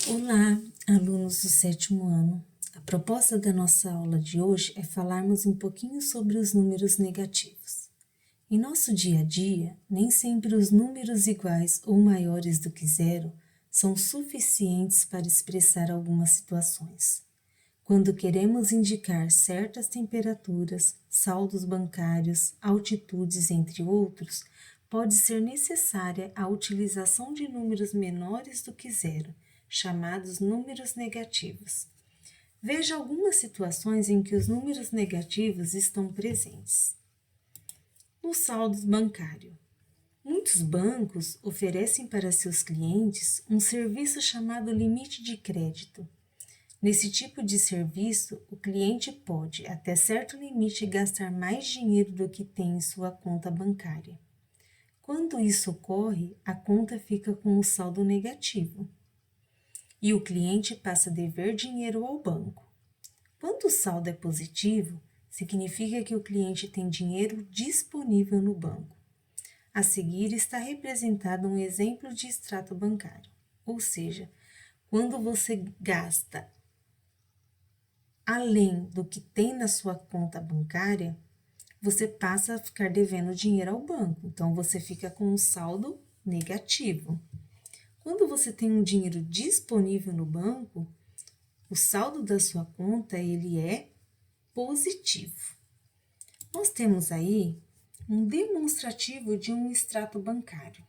Olá, alunos do 7º ano. A proposta da nossa aula de hoje é falarmos um pouquinho sobre os números negativos. Em nosso dia a dia, nem sempre os números iguais ou maiores do que zero são suficientes para expressar algumas situações. Quando queremos indicar certas temperaturas, saldos bancários, altitudes, entre outros, pode ser necessária a utilização de números menores do que zero, chamados números negativos. Veja algumas situações em que os números negativos estão presentes. No saldo bancário. Muitos bancos oferecem para seus clientes um serviço chamado limite de crédito. Nesse tipo de serviço, o cliente pode, até certo limite, gastar mais dinheiro do que tem em sua conta bancária. Quando isso ocorre, a conta fica com o saldo negativo e o cliente passa a dever dinheiro ao banco. Quando o saldo é positivo, significa que o cliente tem dinheiro disponível no banco. A seguir está representado um exemplo de extrato bancário, ou seja, quando você gasta além do que tem na sua conta bancária, você passa a ficar devendo dinheiro ao banco, então você fica com um saldo negativo. Quando você tem um dinheiro disponível no banco, o saldo da sua conta ele é positivo. Nós temos aí um demonstrativo de um extrato bancário.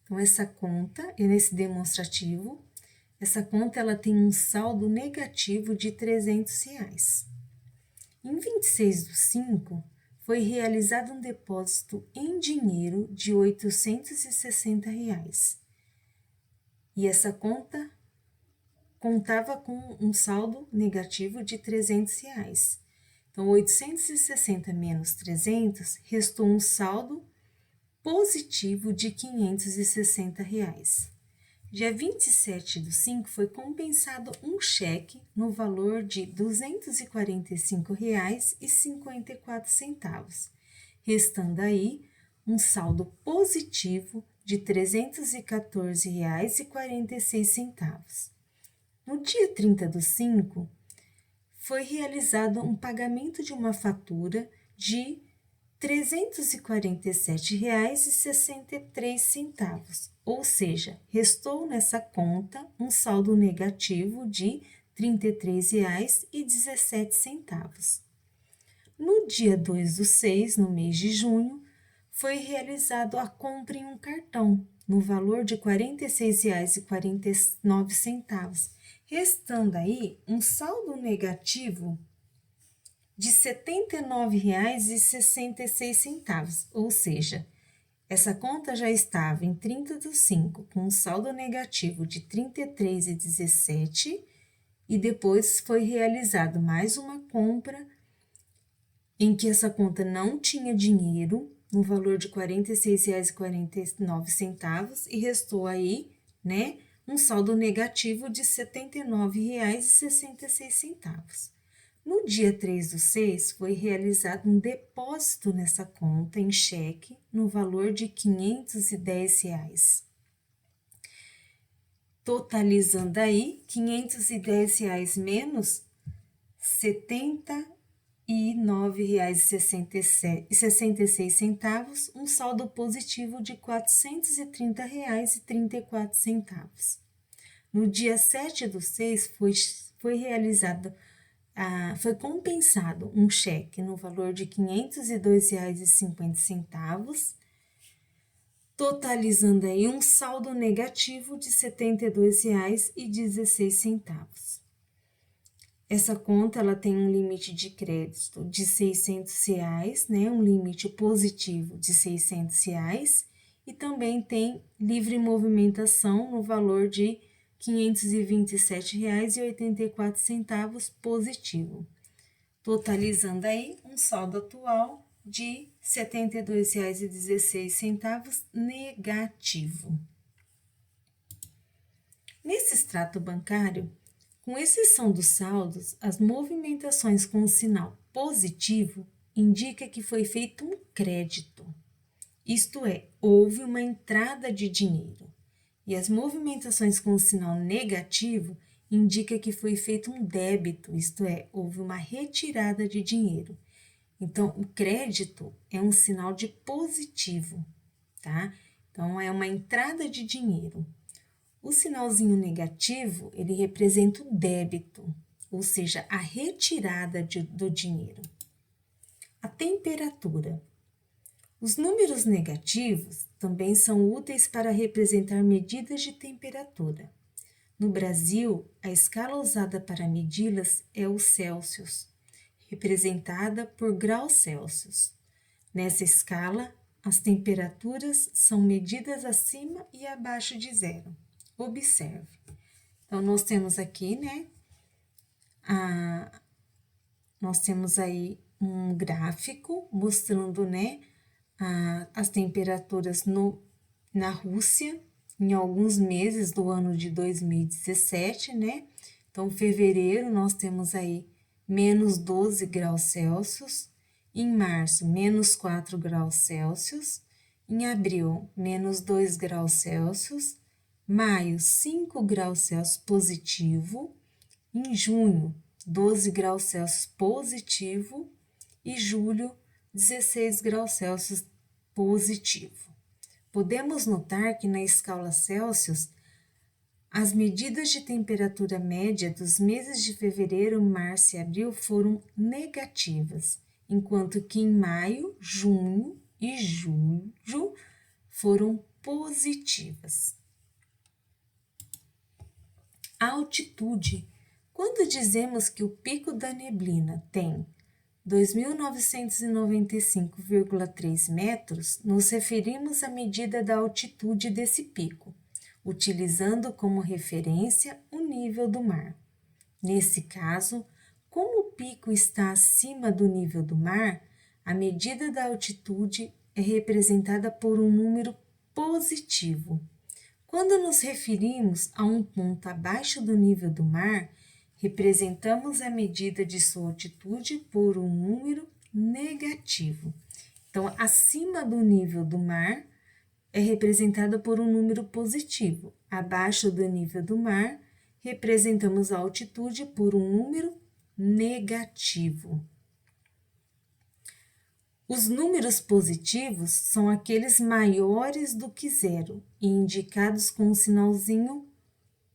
Então, essa conta, e nesse demonstrativo, essa conta ela tem um saldo negativo de R$300. Em 26/5, foi realizado um depósito em dinheiro de R$860. E essa conta contava com um saldo negativo de R$300. Então, 860 menos 300 restou um saldo positivo de R$560. Dia 27/5 foi compensado um cheque no valor de R$245,54, restando aí um saldo positivo de R$314,46. No dia 30/5, foi realizado um pagamento de uma fatura de R$347,63, ou seja, restou nessa conta um saldo negativo de R$33,17. No dia 2/6, no mês de junho, foi realizado a compra em um cartão, no valor de R$46,49, restando aí um saldo negativo de R$79,66, ou seja, essa conta já estava em 30/5 com um saldo negativo de R$33,17 e depois foi realizado mais uma compra em que essa conta não tinha dinheiro, no valor de R$46,49 e restou aí, um saldo negativo de R$79,66. No dia 3/6, foi realizado um depósito nessa conta em cheque no valor de R$510. Totalizando aí, R$510 menos R$79,66, um saldo positivo de R$430,34. No dia 7/6, foi realizado foi compensado um cheque no valor de R$502,50, totalizando aí um saldo negativo de R$72,16. Essa conta ela tem um limite de crédito de R$600, um limite positivo de R$600, e também tem livre movimentação no valor de R$527,84 positivo, totalizando aí um saldo atual de R$72,16 negativo. Nesse extrato bancário, com exceção dos saldos, as movimentações com o sinal positivo indica que foi feito um crédito, isto é, houve uma entrada de dinheiro. E as movimentações com sinal negativo indica que foi feito um débito, isto é, houve uma retirada de dinheiro. Então, o crédito é um sinal de positivo, tá? Então, é uma entrada de dinheiro. O sinalzinho negativo, ele representa o débito, ou seja, a retirada do dinheiro. A temperatura. Os números negativos também são úteis para representar medidas de temperatura. No Brasil, a escala usada para medi-las é o Celsius, representada por graus Celsius. Nessa escala, as temperaturas são medidas acima e abaixo de zero. Observe. Então, nós temos aqui, né, nós temos aí um gráfico mostrando, né, as temperaturas na Rússia em alguns meses do ano de 2017, né? Então, fevereiro nós temos aí menos 12 graus Celsius, em março menos 4 graus Celsius, em abril menos 2 graus Celsius, maio 5 graus Celsius positivo, em junho 12 graus Celsius positivo e julho 16 graus Celsius positivo. Podemos notar que na escala Celsius, as medidas de temperatura média dos meses de fevereiro, março e abril foram negativas, enquanto que em maio, junho e julho foram positivas. A altitude. Quando dizemos que o pico da neblina tem 2.995,3 metros, nos referimos à medida da altitude desse pico, utilizando como referência o nível do mar. Nesse caso, como o pico está acima do nível do mar, a medida da altitude é representada por um número positivo. Quando nos referimos a um ponto abaixo do nível do mar, representamos a medida de sua altitude por um número negativo. Então, acima do nível do mar é representada por um número positivo. Abaixo do nível do mar, representamos a altitude por um número negativo. Os números positivos são aqueles maiores do que zero e indicados com um sinalzinho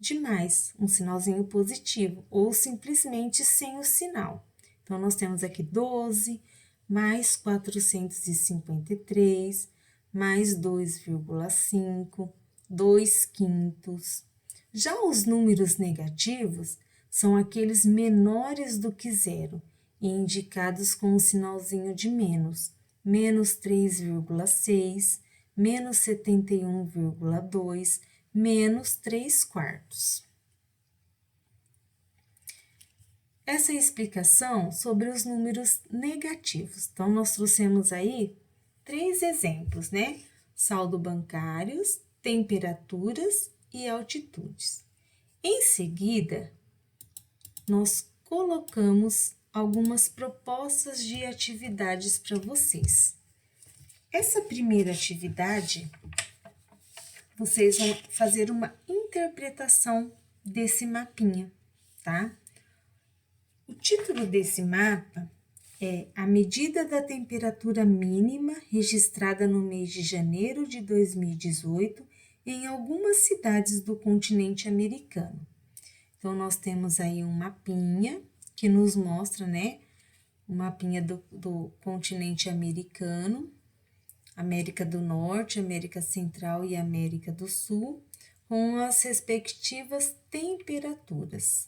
de mais, um sinalzinho positivo, ou simplesmente sem o sinal. Então, nós temos aqui 12, mais 453, mais 2,5, 2/5. Já os números negativos são aqueles menores do que zero e indicados com um sinalzinho de menos, menos 3,6, menos 71,2, menos 3/4. Essa é a explicação sobre os números negativos. Então, nós trouxemos aí 3 exemplos, né? Saldo bancários, temperaturas e altitudes. Em seguida, nós colocamos algumas propostas de atividades para vocês. Essa primeira atividade, vocês vão fazer uma interpretação desse mapinha, tá? O título desse mapa é A Medida da Temperatura Mínima Registrada no mês de janeiro de 2018 em algumas cidades do continente americano. Então, nós temos aí um mapinha que nos mostra, né, o mapinha do continente americano, América do Norte, América Central e América do Sul, com as respectivas temperaturas.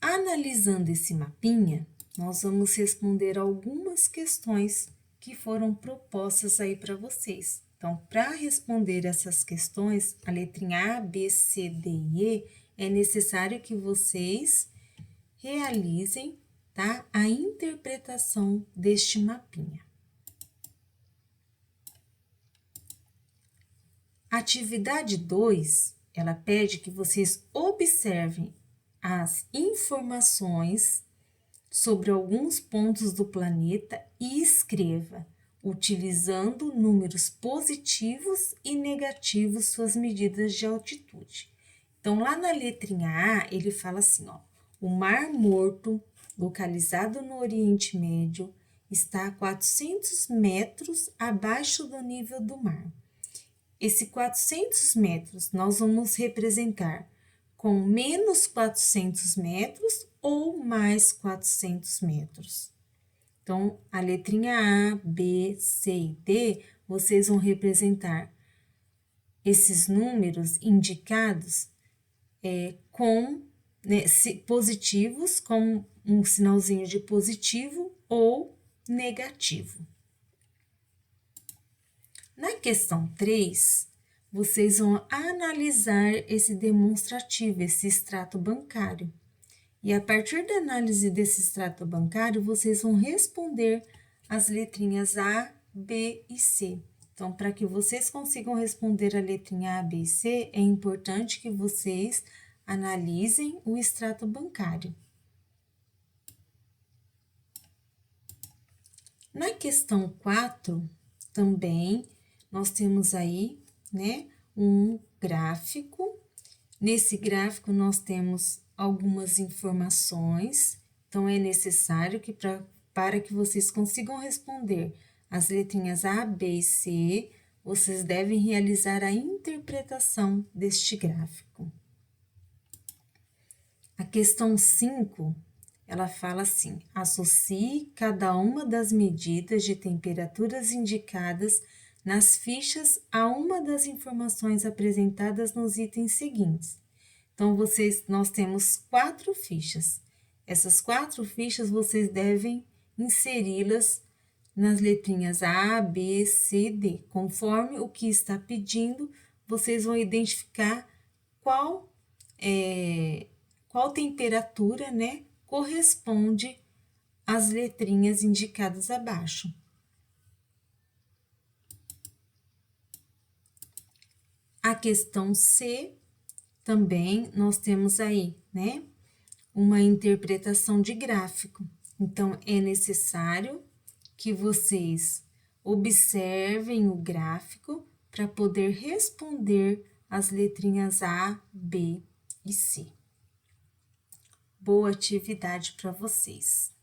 Analisando esse mapinha, nós vamos responder algumas questões que foram propostas aí para vocês. Então, para responder essas questões, a letrinha A, B, C, D e E, é necessário que vocês realizem, tá, a interpretação deste mapinha. Atividade 2, ela pede que vocês observem as informações sobre alguns pontos do planeta e escreva utilizando números positivos e negativos suas medidas de altitude. Então, lá na letrinha A, ele fala assim, ó, o Mar Morto, localizado no Oriente Médio, está a 400 metros abaixo do nível do mar. Esse 400 metros nós vamos representar com menos 400 metros ou mais 400 metros. Então, a letrinha A, B, C e D, vocês vão representar esses números indicados com positivos, com um sinalzinho de positivo ou negativo. Na questão 3, vocês vão analisar esse demonstrativo, esse extrato bancário. E a partir da análise desse extrato bancário, vocês vão responder as letrinhas A, B e C. Então, para que vocês consigam responder a letrinha A, B e C, é importante que vocês analisem o extrato bancário. Na questão 4, também, nós temos aí, né, um gráfico. Nesse gráfico, nós temos algumas informações, então é necessário que para que vocês consigam responder as letrinhas A, B e C, vocês devem realizar a interpretação deste gráfico. A questão 5, ela fala assim, associe cada uma das medidas de temperaturas indicadas nas fichas a uma das informações apresentadas nos itens seguintes. Então, nós temos 4 fichas. Essas 4 fichas vocês devem inseri-las nas letrinhas A, B, C, D. Conforme o que está pedindo, vocês vão identificar qual temperatura, né, corresponde às letrinhas indicadas abaixo. A questão C, também nós temos aí, né, uma interpretação de gráfico. Então, é necessário que vocês observem o gráfico para poder responder as letrinhas A, B e C. Boa atividade para vocês!